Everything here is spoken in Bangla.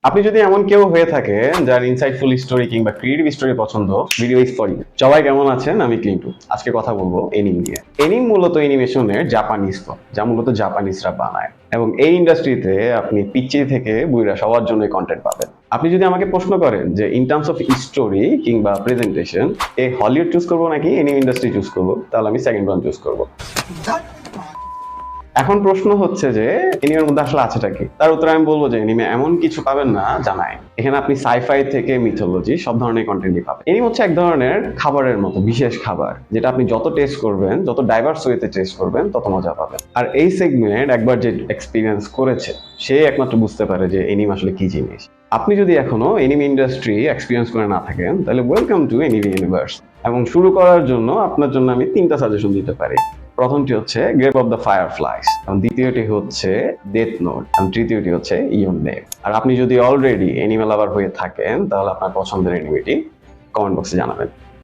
আপনি যদি এমন কেউ হয়ে থাকেন যার ইনসাইটফুল স্টোরি কিংবা ক্রিয়েটিভ স্টোরি পছন্দ, ভিডিও ইজ ফর ইউ। সবাই কেমন আছেন? আমি ক্লিন্টু। আজকে কথা বলবো এনিম নিয়ে। এনিম মূলত অ্যানিমেশনের জাপানিজ ফর্ম, যা মূলত জাপানিজরা বানায়, এবং এই ইন্ডাস্ট্রিতে আপনি পিচ্চি থেকে বুইড়া সবার জন্য কন্টেন্ট পাবেন। আপনি যদি আমাকে প্রশ্ন করেন যে ইন টার্মস অফ স্টোরি কিংবা প্রেজেন্টেশন এই হলিউড চুজ করবো নাকি এনিম ইন্ডাস্ট্রি চুজ করবো, তাহলে আমি সেকেন্ড ওয়ান চুজ করবো। এখন প্রশ্ন হচ্ছে যে এনিমের মধ্যে আসলে আছেটা কি? তার উত্তরে আমি বলবো যে এনিমে এমন কিছু পাবেন না যা নাই। এখানে আপনি সাইফাই থেকে মিথোলজি সব ধরনের কন্টেন্টই পাবেন। এনিম হচ্ছে এক ধরনের খাবারের মতো, বিশেষ খাবার, যেটা আপনি যত টেস্ট করবেন, যত ডাইভার্স ওয়েতে টেস্ট করবেন, তত মজা পাবেন। আর এই সেগমেন্ট একবার যে এক্সপিরিয়েন্স করেছে সে একমাত্র বুঝতে পারে যে এনিম আসলে কি জিনিস। আপনি যদি এখনো এনিমে ইন্ডাস্ট্রি এক্সপিরিয়েন্স করে না থাকেন, তাহলে ওয়েলকাম টু এনিমে ইউনিভার্স। এবং শুরু করার জন্য আপনার জন্য আমি 3টা সাজেশন দিতে পারি। প্রথমটি হচ্ছে গ্রেভ অফ দ্য ফায়ারফ্লাইস, দ্বিতীয়টি হচ্ছে ডেথ নোট, এবং তৃতীয়টি হচ্ছে ইয়ন নেম। আর আপনি যদি অলরেডি এনিমে লাভার হয়ে থাকেন, তাহলে আপনার পছন্দের এনিমেটি কমেন্ট বক্সে জানাবেন।